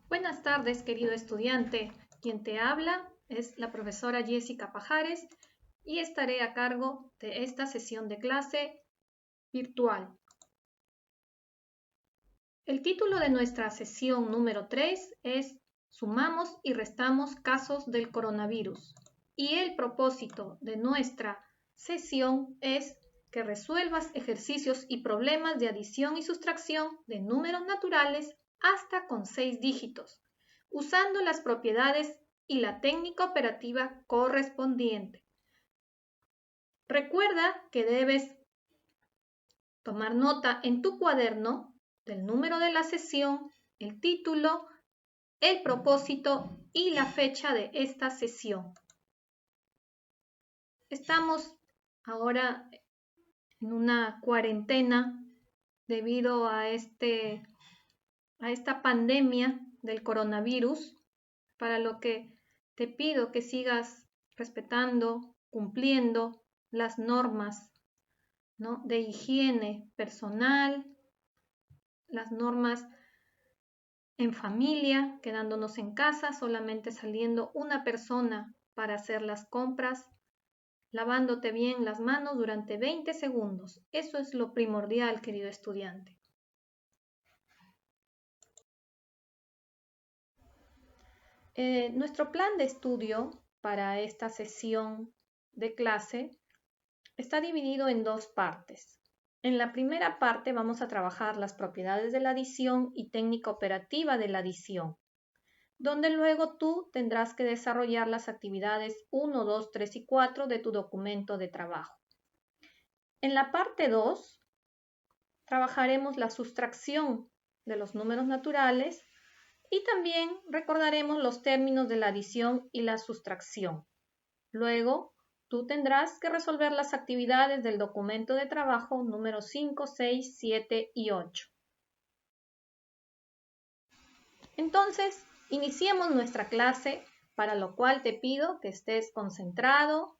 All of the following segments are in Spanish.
Buenas tardes, querido estudiante. Quien te habla es la profesora Jessica Pajares y estaré a cargo de esta sesión de clase virtual. El título de nuestra sesión número 3 es Sumamos y restamos casos del coronavirus. Y el propósito de nuestra sesión es que resuelvas ejercicios y problemas de adición y sustracción de números naturales hasta con 6 dígitos, usando las propiedades y la técnica operativa correspondiente. Recuerda que debes tomar nota en tu cuaderno del número de la sesión, el título, el propósito y la fecha de esta sesión. Estamos ahora en una cuarentena debido a esta pandemia del coronavirus, para lo que te pido que sigas respetando, cumpliendo las normas, ¿no?, de higiene personal, las normas en familia, quedándonos en casa, solamente saliendo una persona para hacer las compras, lavándote bien las manos durante 20 segundos. Eso es lo primordial, querido estudiante. Nuestro plan de estudio para esta sesión de clase está dividido en dos partes. En la primera parte vamos a trabajar las propiedades de la adición y técnica operativa de la adición, donde luego tú tendrás que desarrollar las actividades 1, 2, 3 y 4 de tu documento de trabajo. En la parte 2 trabajaremos la sustracción de los números naturales y también recordaremos los términos de la adición y la sustracción. Luego, tú tendrás que resolver las actividades del documento de trabajo número 5, 6, 7 y 8. Entonces, iniciemos nuestra clase, para lo cual te pido que estés concentrado,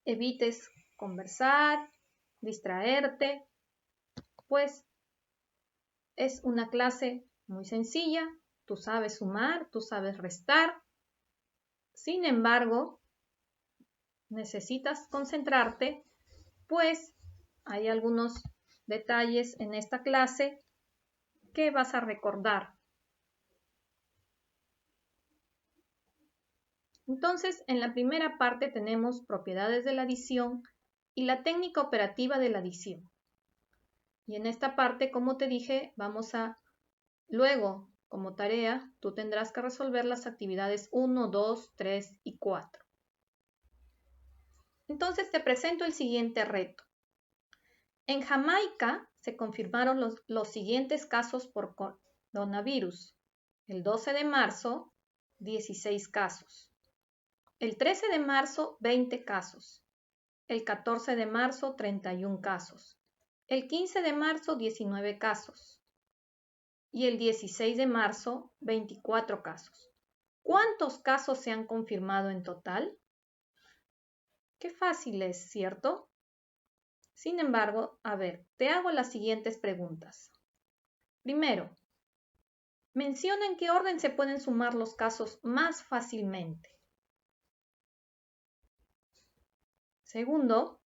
evites conversar, distraerte, pues es una clase muy sencilla, tú sabes sumar, tú sabes restar. Sin embargo, necesitas concentrarte, pues hay algunos detalles en esta clase que vas a recordar. Entonces, en la primera parte tenemos propiedades de la adición y la técnica operativa de la adición. Y en esta parte, como te dije, luego, como tarea, tú tendrás que resolver las actividades 1, 2, 3 y 4. Entonces, te presento el siguiente reto. En Jamaica se confirmaron los siguientes casos por coronavirus. El 12 de marzo, 16 casos. El 13 de marzo, 20 casos. El 14 de marzo, 31 casos. El 15 de marzo, 19 casos. Y el 16 de marzo, 24 casos. ¿Cuántos casos se han confirmado en total? Qué fácil es, ¿cierto? Sin embargo, a ver, te hago las siguientes preguntas. Primero, menciona en qué orden se pueden sumar los casos más fácilmente. Segundo,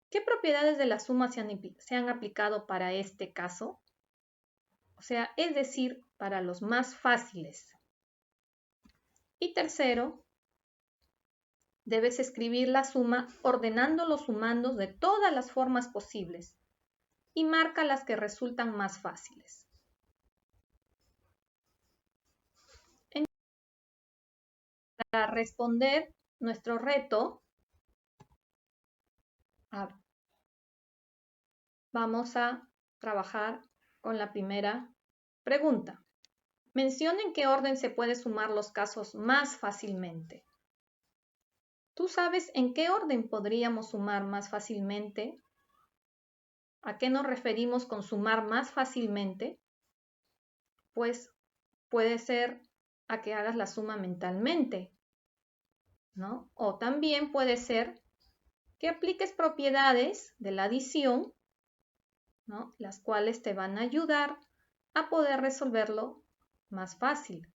¿qué propiedades de la suma se han aplicado para este caso? O sea, es decir, para los más fáciles. Y tercero, debes escribir la suma ordenando los sumandos de todas las formas posibles y marca las que resultan más fáciles. Para responder nuestro reto, vamos a trabajar con la primera pregunta. Menciona en qué orden se puede sumar los casos más fácilmente. ¿Tú sabes en qué orden podríamos sumar más fácilmente? ¿A qué nos referimos con sumar más fácilmente? Pues puede ser a que hagas la suma mentalmente, ¿no? O también puede ser que apliques propiedades de la adición, ¿no?, las cuales te van a ayudar a poder resolverlo más fácil.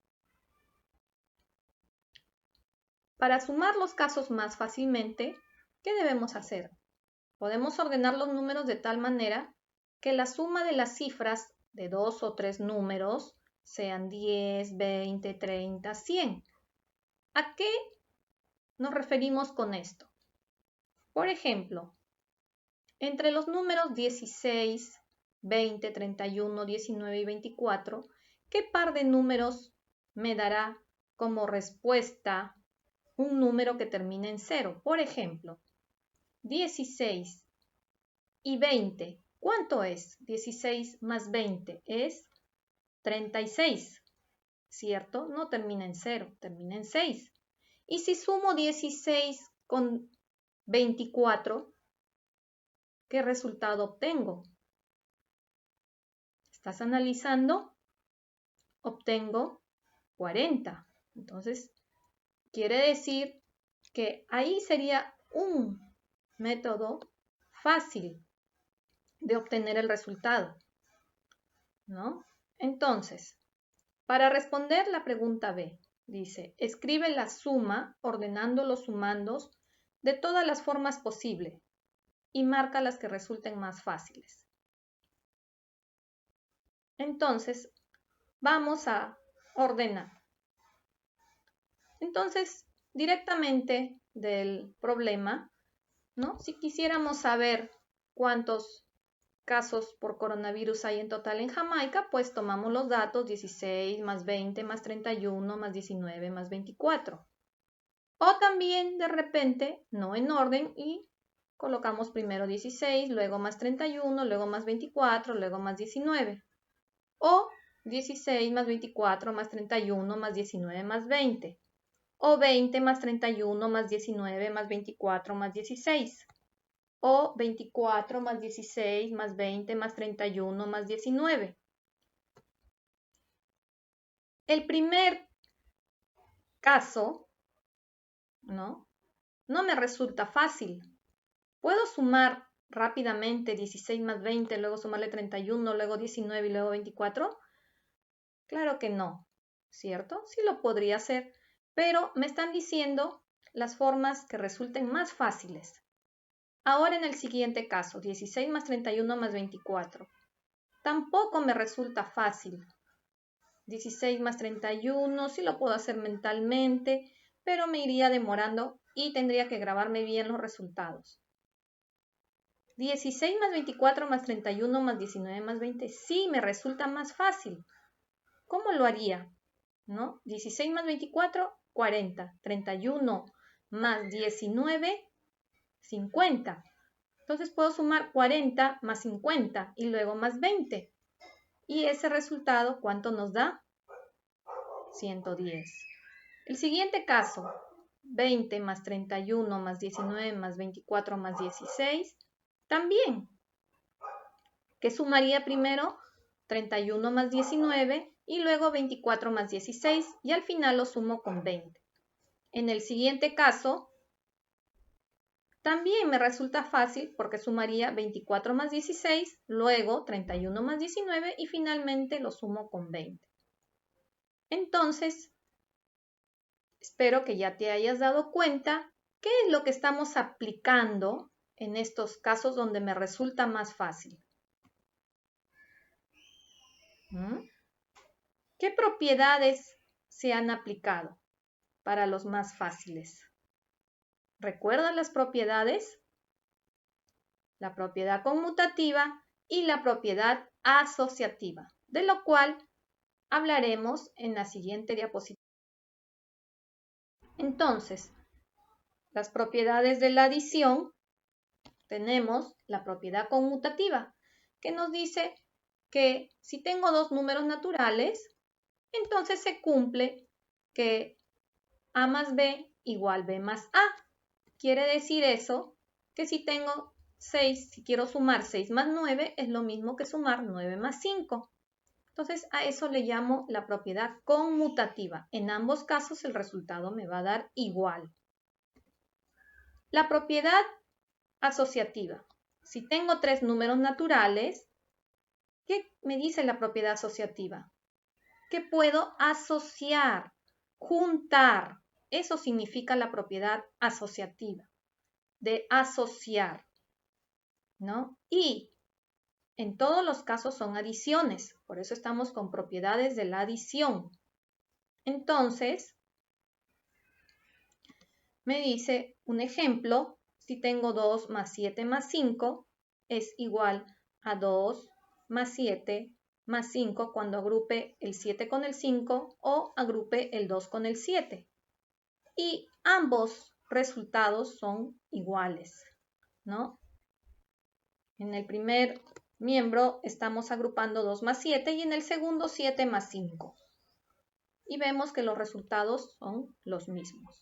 Para sumar los casos más fácilmente, ¿qué debemos hacer? Podemos ordenar los números de tal manera que la suma de las cifras de 2 o 3 números sean 10, 20, 30, 100. ¿A qué nos referimos con esto? Por ejemplo, entre los números 16, 20, 31, 19 y 24, ¿qué par de números me dará como respuesta un número que termine en 0? Por ejemplo, 16 y 20. ¿Cuánto es? 16 más 20 es 36, ¿cierto? No termina en 0, termina en 6. Y si sumo 16 con 24, ¿qué resultado obtengo? ¿Estás analizando? Obtengo 40. Entonces, quiere decir que ahí sería un método fácil de obtener el resultado, ¿no? Entonces, para responder la pregunta B, dice, escribe la suma ordenando los sumandos de todas las formas posibles y marca las que resulten más fáciles. Entonces, vamos a ordenar. Entonces, directamente del problema, ¿no? Si quisiéramos saber cuántos casos por coronavirus hay en total en Jamaica, pues tomamos los datos 16 más 20 más 31 más 19 más 24. O también de repente, no en orden, y colocamos primero 16, luego más 31, luego más 24, luego más 19. O 16 más 24 más 31 más 19 más 20. O 20 más 31 más 19 más 24 más 16. O 24 más 16 más 20 más 31 más 19. El primer caso, ¿no? No me resulta fácil. ¿Puedo sumar rápidamente 16 más 20, luego sumarle 31, luego 19 y luego 24? Claro que no, ¿cierto? Sí lo podría hacer, pero me están diciendo las formas que resulten más fáciles. Ahora en el siguiente caso, 16 más 31 más 24. Tampoco me resulta fácil. 16 más 31, sí lo puedo hacer mentalmente, pero me iría demorando y tendría que grabarme bien los resultados. 16 más 24 más 31 más 19 más 20, sí me resulta más fácil. ¿Cómo lo haría? ¿No? 16 más 24, 40. 31 más 19, 50. Entonces puedo sumar 40 más 50 y luego más 20. Y ese resultado, ¿cuánto nos da? 110. El siguiente caso, 20 más 31 más 19 más 24 más 16, también, que sumaría primero 31 más 19 y luego 24 más 16 y al final lo sumo con 20. En el siguiente caso, también me resulta fácil porque sumaría 24 más 16, luego 31 más 19 y finalmente lo sumo con 20. Entonces, espero que ya te hayas dado cuenta qué es lo que estamos aplicando en estos casos donde me resulta más fácil. ¿Qué propiedades se han aplicado para los más fáciles? ¿Recuerdan las propiedades? La propiedad conmutativa y la propiedad asociativa, de lo cual hablaremos en la siguiente diapositiva. Entonces, las propiedades de la adición, tenemos la propiedad conmutativa, que nos dice que si tengo dos números naturales, entonces se cumple que A más B igual B más A. Quiere decir eso que si tengo 6, si quiero sumar 6 más 9, es lo mismo que sumar 9 más 5. Entonces a eso le llamo la propiedad conmutativa. En ambos casos el resultado me va a dar igual. La propiedad asociativa. Si tengo tres números naturales, ¿qué me dice la propiedad asociativa? que puedo asociar, juntar. Eso significa la propiedad asociativa, de asociar, ¿no? Y en todos los casos son adiciones, por eso estamos con propiedades de la adición. Entonces, me dice un ejemplo, si tengo 2 más 7 más 5, es igual a 2 más 7 más 5 cuando agrupe el 7 con el 5 o agrupe el 2 con el 7. Y ambos resultados son iguales, ¿no? En el primer miembro estamos agrupando 2 más 7 y en el segundo 7 más 5. Y vemos que los resultados son los mismos.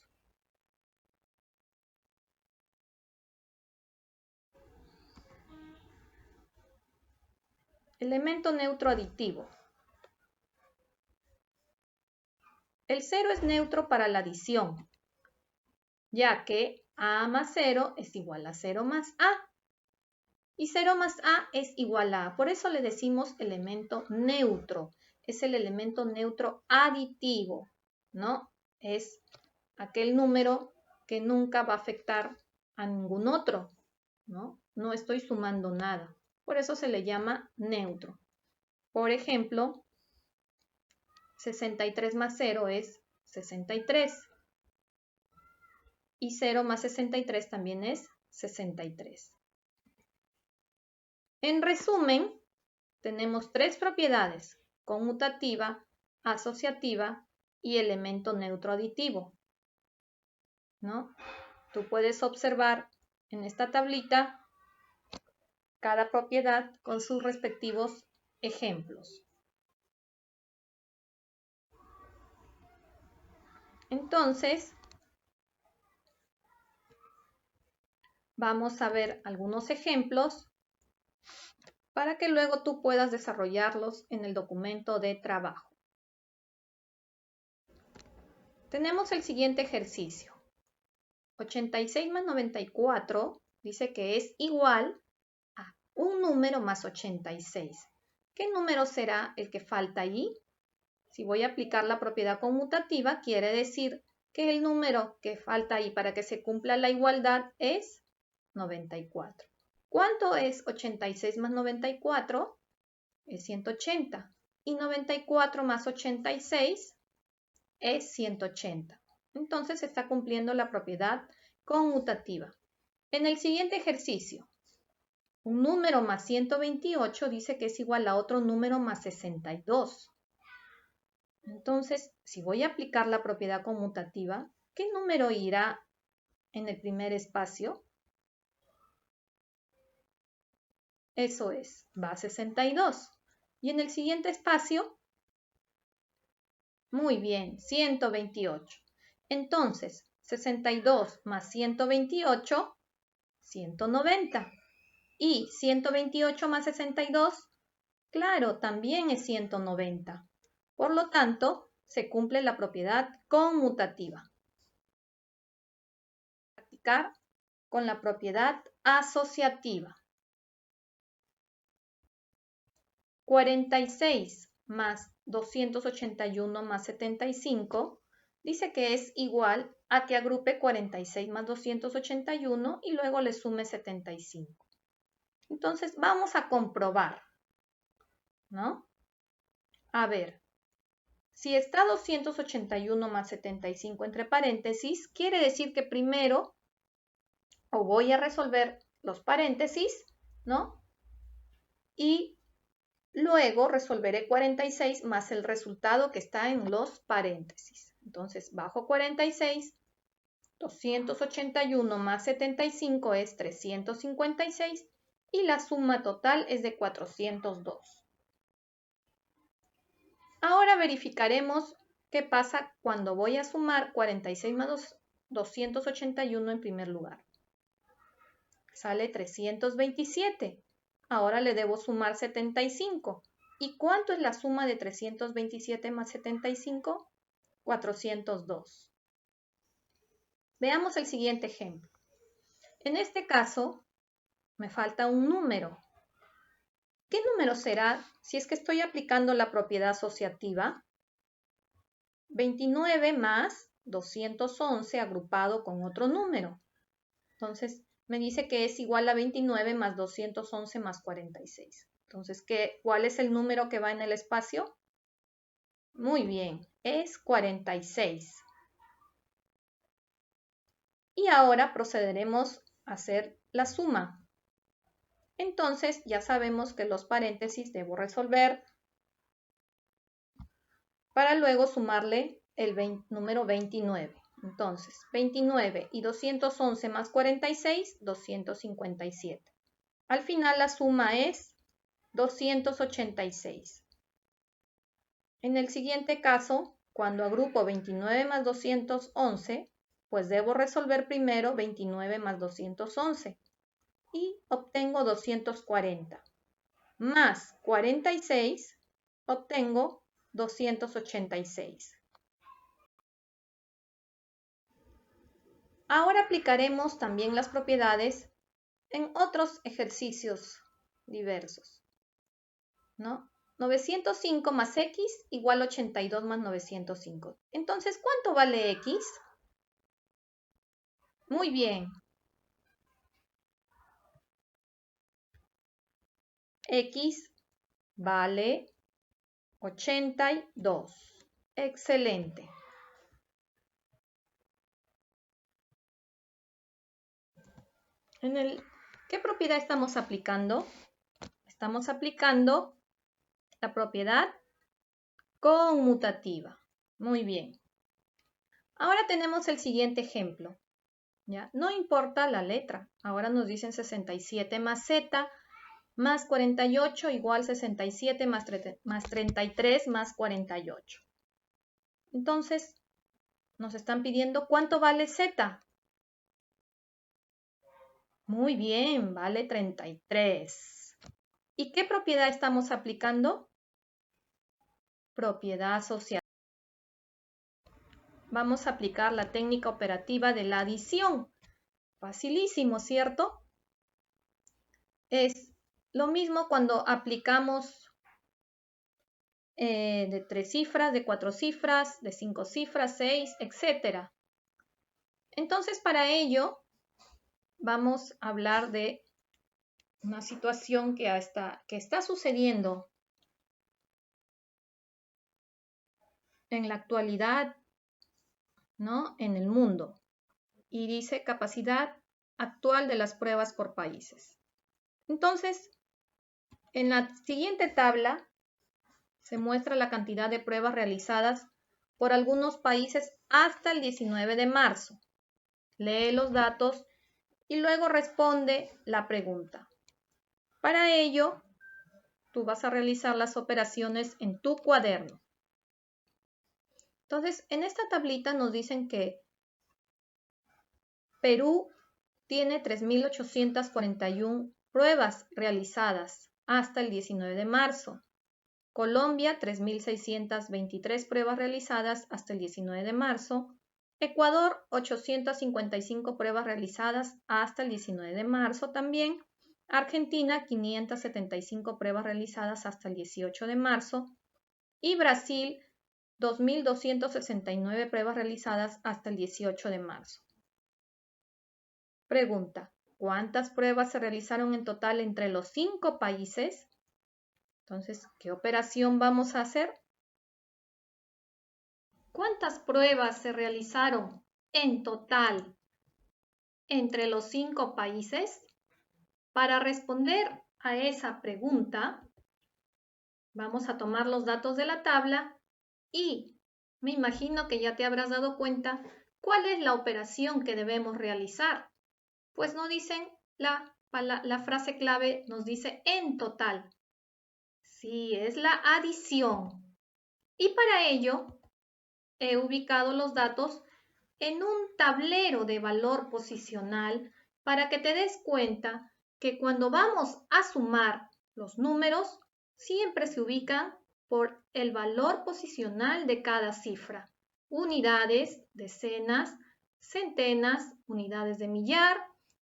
Elemento neutro aditivo. El 0 es neutro para la adición, ya que A más 0 es igual a 0 más A. Y 0 más A es igual a A. Por eso le decimos elemento neutro. Es el elemento neutro aditivo, ¿no? Es aquel número que nunca va a afectar a ningún otro, ¿no? No estoy sumando nada. Por eso se le llama neutro. Por ejemplo, 63 más 0 es 63. Y 0 más 63 también es 63. En resumen, tenemos tres propiedades: conmutativa, asociativa y elemento neutro aditivo, ¿no? Tú puedes observar en esta tablita cada propiedad con sus respectivos ejemplos. Entonces, vamos a ver algunos ejemplos para que luego tú puedas desarrollarlos en el documento de trabajo. Tenemos el siguiente ejercicio. 86 más 94 dice que es igual a un número más 86. ¿Qué número será el que falta allí? Si voy a aplicar la propiedad conmutativa, quiere decir que el número que falta ahí para que se cumpla la igualdad es 94. ¿Cuánto es 86 más 94? Es 180. Y 94 más 86 es 180. Entonces se está cumpliendo la propiedad conmutativa. En el siguiente ejercicio, un número más 128 dice que es igual a otro número más 62. Entonces, si voy a aplicar la propiedad conmutativa, ¿qué número irá en el primer espacio? Eso es, va a 62. Y en el siguiente espacio, muy bien, 128. Entonces, 62 más 128, 190. Y 128 más 62, claro, también es 190. Por lo tanto, se cumple la propiedad conmutativa. Practicar con la propiedad asociativa. 46 más 281 más 75 dice que es igual a que agrupe 46 más 281 y luego le sume 75. Entonces vamos a comprobar, ¿no? A ver, si está 281 más 75 entre paréntesis, quiere decir que primero o voy a resolver los paréntesis, ¿no? Y luego resolveré 46 más el resultado que está en los paréntesis. Entonces, bajo 46, 281 más 75 es 356 y la suma total es de 402. Ahora verificaremos qué pasa cuando voy a sumar 46 más 281 en primer lugar. Sale 327. Ahora le debo sumar 75. ¿Y cuánto es la suma de 327 más 75? 402. Veamos el siguiente ejemplo. En este caso, me falta un número. ¿Qué número será si es que estoy aplicando la propiedad asociativa? 29 más 211 agrupado con otro número. Entonces, me dice que es igual a 29 más 211 más 46. Entonces, ¿cuál es el número que va en el espacio? Muy bien, es 46. Y ahora procederemos a hacer la suma. Entonces, ya sabemos que los paréntesis debo resolver para luego sumarle el número 29. Entonces, 29 y 211 más 46, 257. Al final la suma es 286. En el siguiente caso, cuando agrupo 29 más 211, pues debo resolver primero 29 más 211 y obtengo 240. Más 46, obtengo 286. Ahora aplicaremos también las propiedades en otros ejercicios diversos, ¿no? 905 más x igual a 82 más 905. Entonces, ¿cuánto vale x? Muy bien. X vale 82. Excelente. ¿Qué propiedad estamos aplicando? Estamos aplicando la propiedad conmutativa. Muy bien. Ahora tenemos el siguiente ejemplo. ¿Ya? No importa la letra. Ahora nos dicen 67 más z más 48 igual 67 más 33 más 48. Entonces, nos están pidiendo cuánto vale z. Muy bien, vale 33. ¿Y qué propiedad estamos aplicando? Propiedad asociativa. Vamos a aplicar la técnica operativa de la adición. Facilísimo, ¿cierto? Es lo mismo cuando aplicamos de 3 cifras, de 4 cifras, de 5 cifras, 6, etc. Entonces, para ello, vamos a hablar de una situación que está sucediendo en la actualidad, ¿no? En el mundo. Y dice capacidad actual de las pruebas por países. Entonces, en la siguiente tabla se muestra la cantidad de pruebas realizadas por algunos países hasta el 19 de marzo. Lee los datos y luego responde la pregunta. Para ello, tú vas a realizar las operaciones en tu cuaderno. Entonces, en esta tablita nos dicen que Perú tiene 3.841 pruebas realizadas hasta el 19 de marzo. Colombia, 3.623 pruebas realizadas hasta el 19 de marzo. Ecuador, 855 pruebas realizadas hasta el 19 de marzo también. Argentina, 575 pruebas realizadas hasta el 18 de marzo. Y Brasil, 2.269 pruebas realizadas hasta el 18 de marzo. Pregunta, ¿cuántas pruebas se realizaron en total entre los 5 países? Entonces, ¿qué operación vamos a hacer? ¿Cuántas pruebas se realizaron en total entre los 5 países? Para responder a esa pregunta, vamos a tomar los datos de la tabla y me imagino que ya te habrás dado cuenta cuál es la operación que debemos realizar. Pues nos dicen, la frase clave nos dice en total. Sí, es la adición. Y para ello, he ubicado los datos en un tablero de valor posicional para que te des cuenta que cuando vamos a sumar los números, siempre se ubican por el valor posicional de cada cifra. Unidades, decenas, centenas, unidades de millar,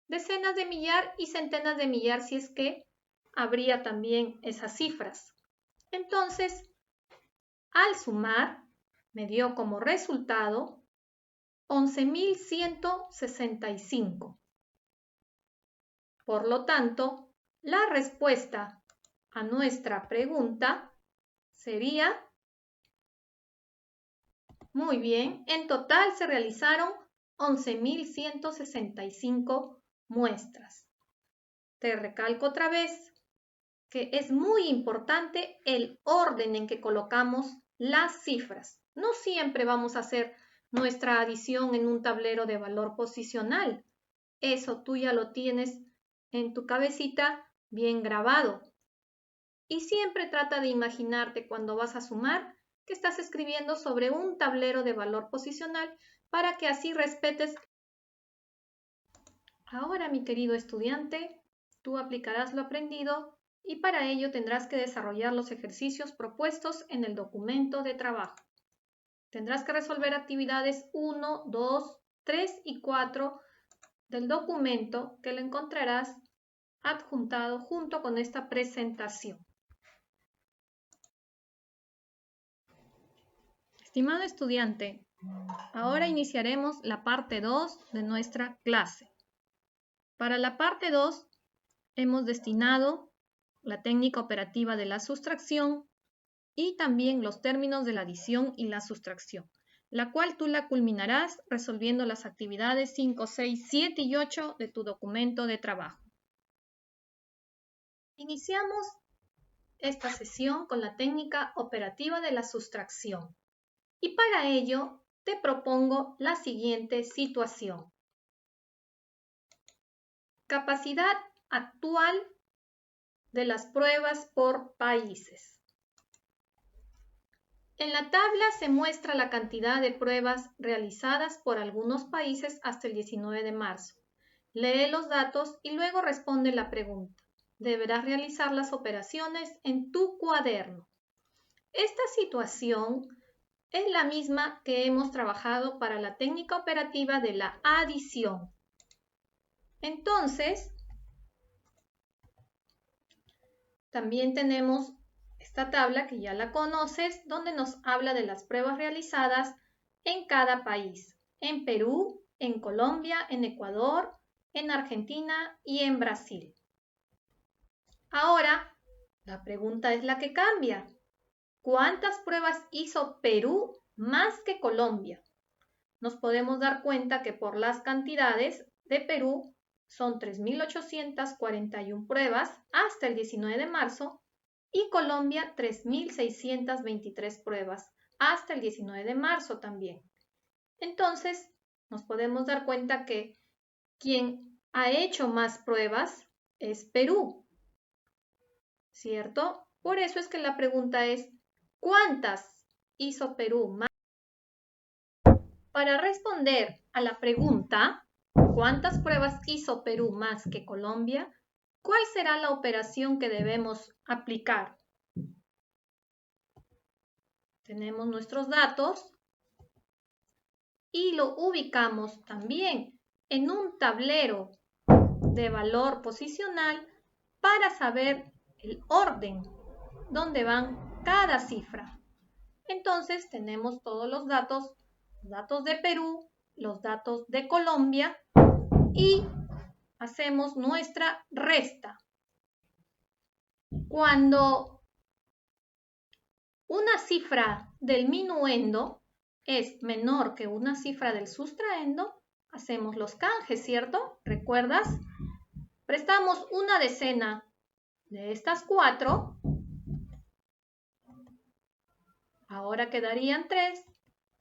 decenas de millar y centenas de millar si es que habría también esas cifras. Entonces, al sumar, me dio como resultado 11.165. Por lo tanto, la respuesta a nuestra pregunta sería, muy bien, en total se realizaron 11.165 muestras. Te recalco otra vez que es muy importante el orden en que colocamos las cifras. No siempre vamos a hacer nuestra adición en un tablero de valor posicional. Eso tú ya lo tienes en tu cabecita bien grabado. Y siempre trata de imaginarte cuando vas a sumar que estás escribiendo sobre un tablero de valor posicional para que así respetes. Ahora, mi querido estudiante, tú aplicarás lo aprendido y para ello tendrás que desarrollar los ejercicios propuestos en el documento de trabajo. Tendrás que resolver actividades 1, 2, 3 y 4 del documento que lo encontrarás adjuntado junto con esta presentación. Estimado estudiante, ahora iniciaremos la parte 2 de nuestra clase. Para la parte 2 hemos destinado la técnica operativa de la sustracción y también los términos de la adición y la sustracción, la cual tú la culminarás resolviendo las actividades 5, 6, 7 y 8 de tu documento de trabajo. Iniciamos esta sesión con la técnica operativa de la sustracción y para ello te propongo la siguiente situación. Capacidad actual de las pruebas por países. En la tabla se muestra la cantidad de pruebas realizadas por algunos países hasta el 19 de marzo. Lee los datos y luego responde la pregunta. Deberás realizar las operaciones en tu cuaderno. Esta situación es la misma que hemos trabajado para la técnica operativa de la adición. Entonces, también tenemos esta tabla que ya la conoces, donde nos habla de las pruebas realizadas en cada país. En Perú, en Colombia, en Ecuador, en Argentina y en Brasil. Ahora, la pregunta es la que cambia. ¿Cuántas pruebas hizo Perú más que Colombia? Nos podemos dar cuenta que por las cantidades de Perú son 3.841 pruebas hasta el 19 de marzo y Colombia 3.623 pruebas hasta el 19 de marzo también. Entonces, nos podemos dar cuenta que quien ha hecho más pruebas es Perú, ¿cierto? Por eso es que la pregunta es, ¿cuántas hizo Perú más? Para responder a la pregunta, ¿cuántas pruebas hizo Perú más que Colombia? ¿Cuál será la operación que debemos aplicar? Tenemos nuestros datos y lo ubicamos también en un tablero de valor posicional para saber el orden donde van cada cifra. Entonces tenemos todos los datos de Perú, los datos de Colombia y hacemos nuestra resta. Cuando una cifra del minuendo es menor que una cifra del sustraendo, hacemos los canjes, ¿cierto? ¿Recuerdas? Prestamos una decena de estas 4. Ahora quedarían 3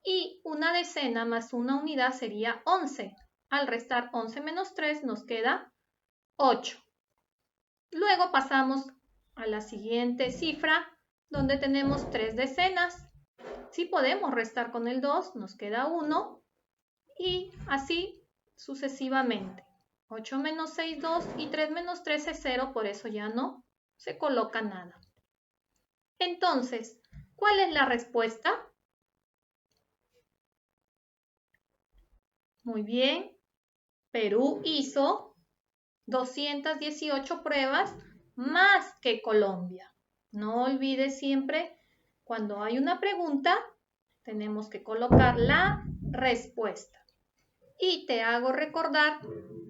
y una decena más una unidad sería 11. Al restar 11 menos 3 nos queda 8. Luego pasamos a la siguiente cifra donde tenemos 3 decenas. Si podemos restar con el 2 nos queda 1 y así sucesivamente. 8 menos 6, 2 y 3 menos 3 es 0, por eso ya no se coloca nada. Entonces, ¿cuál es la respuesta? Muy bien, Perú hizo 218 pruebas más que Colombia. No olvides siempre, cuando hay una pregunta, tenemos que colocar la respuesta. Y te hago recordar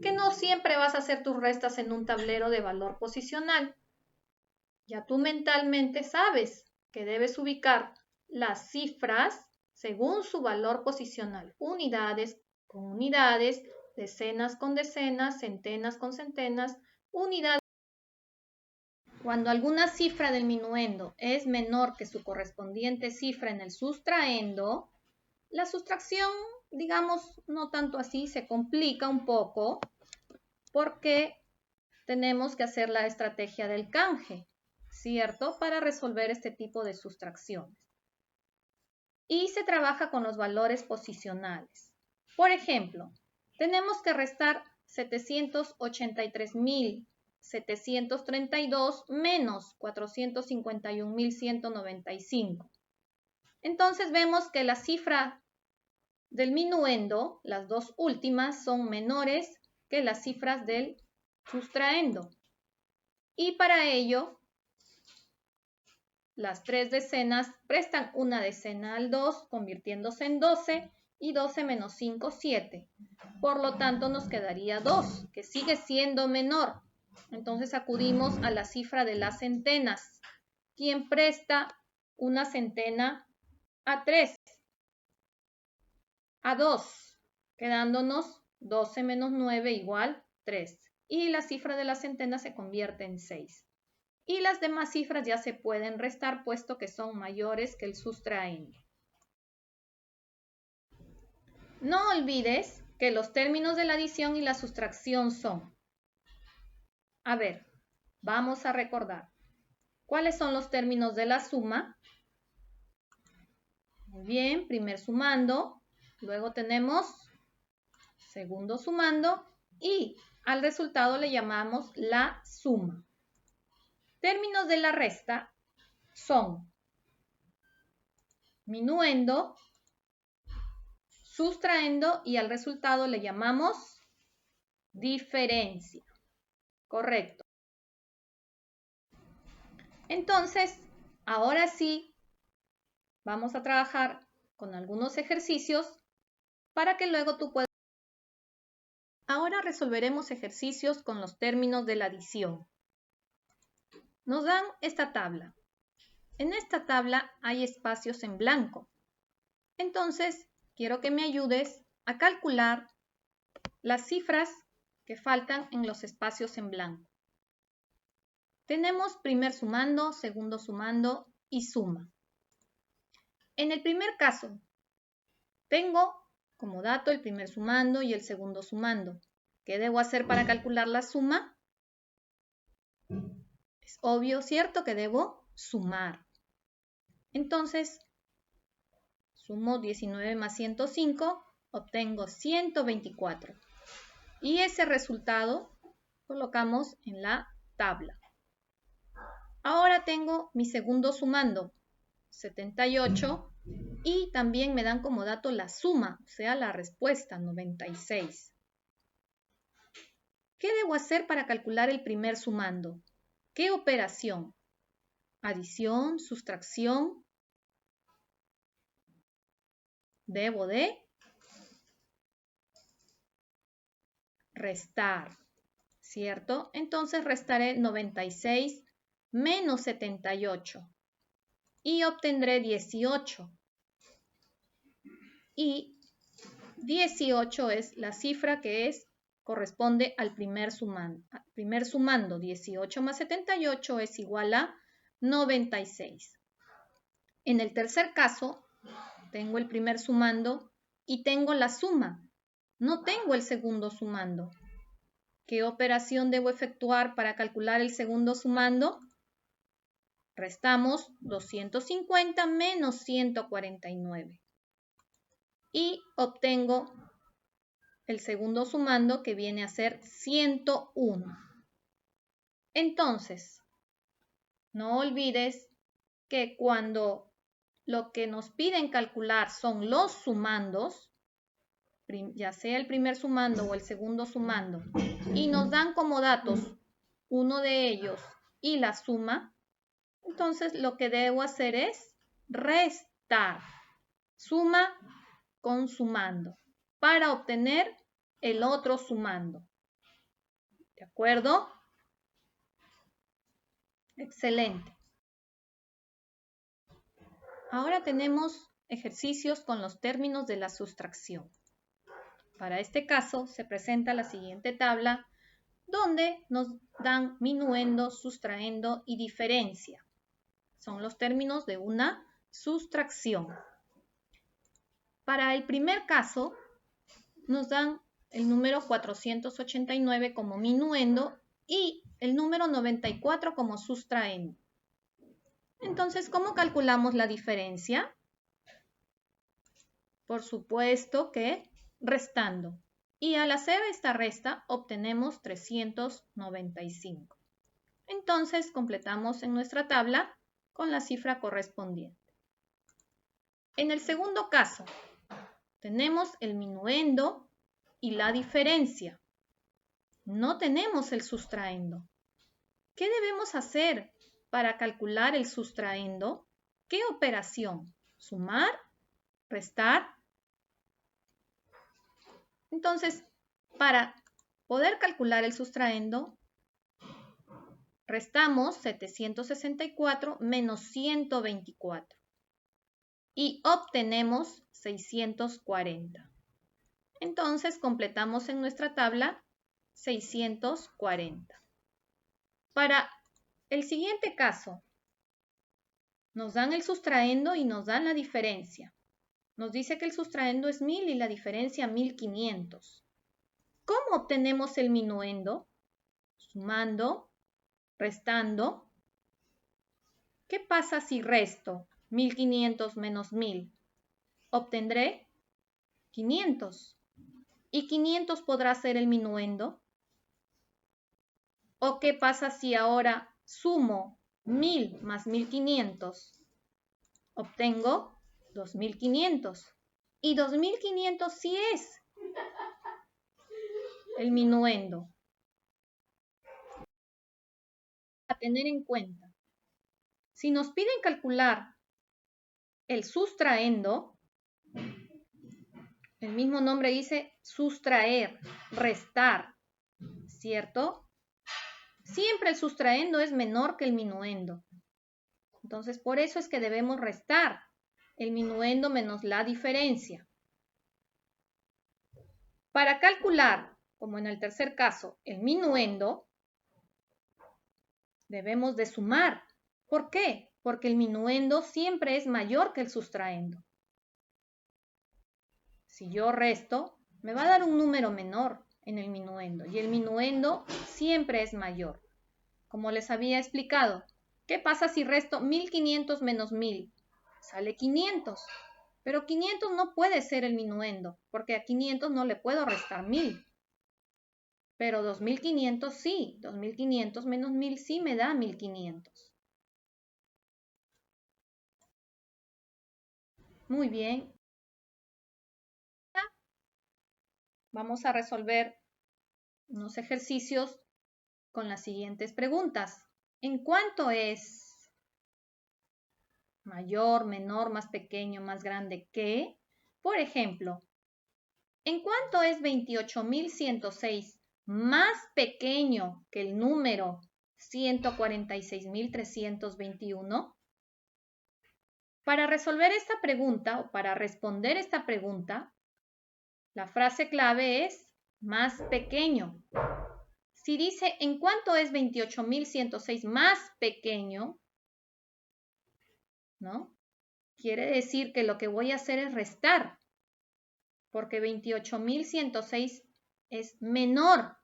que no siempre vas a hacer tus restas en un tablero de valor posicional. Ya tú mentalmente sabes que debes ubicar las cifras según su valor posicional. Unidades con unidades, decenas con decenas, centenas con centenas, unidades. Cuando alguna cifra del minuendo es menor que su correspondiente cifra en el sustraendo, la sustracción, digamos, no tanto así, se complica un poco porque tenemos que hacer la estrategia del canje, ¿cierto? Para resolver este tipo de sustracciones. Y se trabaja con los valores posicionales. Por ejemplo, tenemos que restar 783.732 menos 451.195. Entonces vemos que la cifra del minuendo, las dos últimas, son menores que las cifras del sustraendo. Y para ello, las tres decenas prestan una decena al 2, convirtiéndose en 12, y 12 menos 5, 7. Por lo tanto, nos quedaría 2, que sigue siendo menor. Entonces acudimos a la cifra de las centenas. ¿Quién presta una centena a 3? A 2, quedándonos 12 menos 9 igual 3. Y la cifra de la centena se convierte en 6. Y las demás cifras ya se pueden restar puesto que son mayores que el sustraendo. No olvides que los términos de la adición y la sustracción son. A ver, vamos a recordar. ¿Cuáles son los términos de la suma? Muy bien, primer sumando, luego tenemos segundo sumando y al resultado le llamamos la suma. Términos de la resta son minuendo, sustraendo y al resultado le llamamos diferencia. Correcto. Entonces, ahora sí, vamos a trabajar con algunos ejercicios para que luego tú puedas. Ahora resolveremos ejercicios con los términos de la adición. Nos dan esta tabla. En esta tabla hay espacios en blanco. Entonces, quiero que me ayudes a calcular las cifras que faltan en los espacios en blanco. Tenemos primer sumando, segundo sumando y suma. En el primer caso, tengo como dato el primer sumando y el segundo sumando. ¿Qué debo hacer para calcular la suma? Es obvio, ¿cierto? Que debo sumar. Entonces, sumo 19 más 105, obtengo 124. Y ese resultado colocamos en la tabla. Ahora tengo mi segundo sumando, 78, y también me dan como dato la suma, o sea, la respuesta, 96. ¿Qué debo hacer para calcular el primer sumando? ¿Qué operación? Adición, sustracción. Debo de restar, ¿cierto? Entonces restaré 96 menos 78 y obtendré 18. Y 18 es la cifra que corresponde al primer sumando. 18 más 78 es igual a 96. En el tercer caso, tengo el primer sumando y tengo la suma. No tengo el segundo sumando. ¿Qué operación debo efectuar para calcular el segundo sumando? Restamos 250 menos 149. Y obtengo el segundo sumando que viene a ser 101. Entonces, no olvides que cuando lo que nos piden calcular son los sumandos, ya sea el primer sumando o el segundo sumando, y nos dan como datos uno de ellos y la suma, entonces lo que debo hacer es restar. Suma con sumando para obtener el otro sumando. ¿De acuerdo? Excelente. Ahora tenemos ejercicios con los términos de la sustracción. Para este caso se presenta la siguiente tabla donde nos dan minuendo, sustraendo y diferencia. Son los términos de una sustracción. Para el primer caso nos dan el número 489 como minuendo y el número 94 como sustraendo. Entonces, ¿cómo calculamos la diferencia? Por supuesto que restando. Y al hacer esta resta obtenemos 395. Entonces, completamos en nuestra tabla con la cifra correspondiente. En el segundo caso, tenemos el minuendo y la diferencia. No tenemos el sustraendo. ¿Qué debemos hacer para calcular el sustraendo? ¿Qué operación? ¿Sumar? ¿Restar? Entonces, para poder calcular el sustraendo, restamos 764 menos 124 y obtenemos 640. Entonces, completamos en nuestra tabla 640. Para el siguiente caso, nos dan el sustraendo y nos dan la diferencia. Nos dice que el sustraendo es 1000 y la diferencia 1500. ¿Cómo obtenemos el minuendo? Sumando, restando. ¿Qué pasa si resto 1500 menos 1000? Obtendré 500. ¿Y 500 podrá ser el minuendo? ¿O qué pasa si ahora sumo 1000 más 1500? Obtengo 2500. Y 2500 sí es el minuendo. A tener en cuenta. Si nos piden calcular el sustraendo, el mismo nombre dice sustraer, restar, ¿cierto? Siempre el sustraendo es menor que el minuendo. Entonces, por eso es que debemos restar el minuendo menos la diferencia. Para calcular, como en el tercer caso, el minuendo, debemos de sumar. ¿Por qué? Porque el minuendo siempre es mayor que el sustraendo. Si yo resto, me va a dar un número menor en el minuendo y el minuendo siempre es mayor. Como les había explicado, ¿qué pasa si resto 1500 menos 1000? Sale 500, pero 500 no puede ser el minuendo porque a 500 no le puedo restar 1000. Pero 2500 sí, 2500 menos 1000 sí me da 1500. Muy bien. Vamos a resolver unos ejercicios con las siguientes preguntas. ¿En cuánto es mayor, menor, más pequeño, más grande que? Por ejemplo, ¿en cuánto es 28.106 más pequeño que el número 146.321? Para resolver esta pregunta o para responder esta pregunta, la frase clave es más pequeño. Si dice ¿en cuánto es 28.106 más pequeño? ¿No? Quiere decir que lo que voy a hacer es restar, porque 28.106 es menor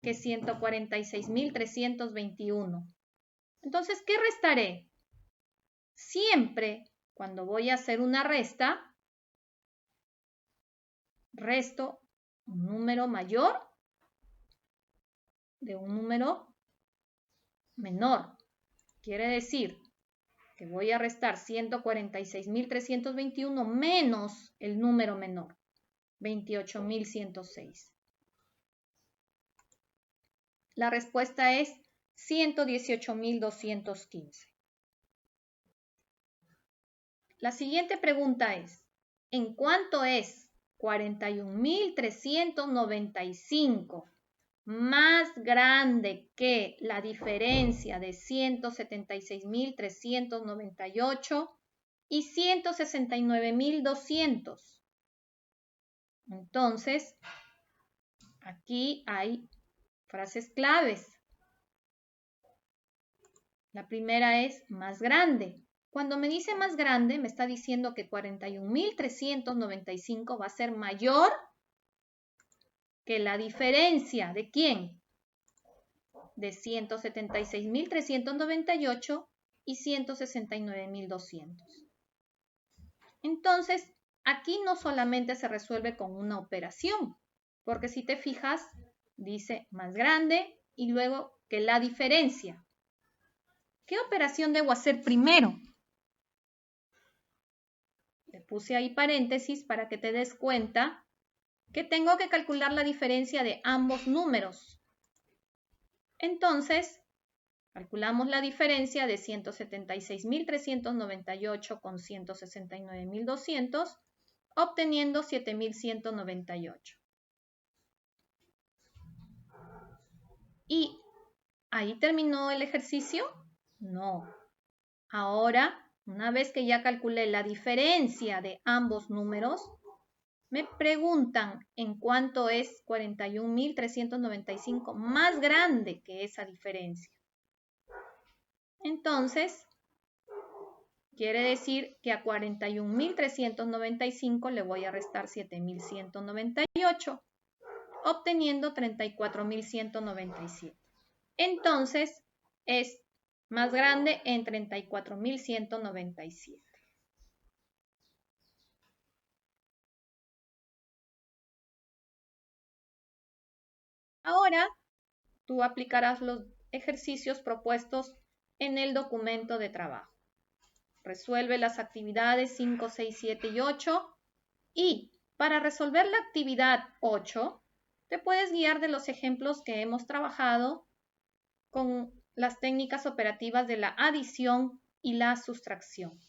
que 146.321. Entonces, ¿qué restaré? Siempre cuando voy a hacer una resta, resto un número mayor de un número menor. Quiere decir que voy a restar 146.321 menos el número menor, 28.106. La respuesta es 118.215. La siguiente pregunta es, en cuánto es 41.395 más grande que la diferencia de 176.398 y 169.200. Entonces, aquí hay frases claves. La primera es más grande. Cuando me dice más grande, me está diciendo que 41.395 va a ser mayor que la diferencia ¿de quién? De 176.398 y 169.200. Entonces, aquí no solamente se resuelve con una operación, porque si te fijas, dice más grande y luego que la diferencia. ¿Qué operación debo hacer primero? Le puse ahí paréntesis para que te des cuenta que tengo que calcular la diferencia de ambos números. Entonces, calculamos la diferencia de 176.398 con 169.200, obteniendo 7.198. ¿Y ahí terminó el ejercicio? No. Ahora, una vez que ya calculé la diferencia de ambos números, me preguntan en cuánto es 41.395 más grande que esa diferencia. Entonces, quiere decir que a 41.395 le voy a restar 7.198, obteniendo 34.197. Entonces, es más grande en 34.197. Ahora, tú aplicarás los ejercicios propuestos en el documento de trabajo. Resuelve las actividades 5, 6, 7 y 8 y para resolver la actividad 8, te puedes guiar de los ejemplos que hemos trabajado con las técnicas operativas de la adición y la sustracción.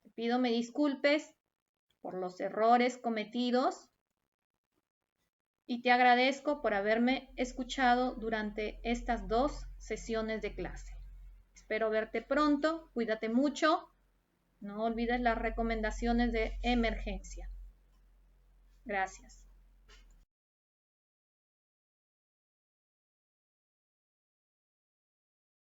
Te pido me disculpes por los errores cometidos y te agradezco por haberme escuchado durante estas 2 sesiones de clase. Espero verte pronto, cuídate mucho, no olvides las recomendaciones de emergencia. Gracias.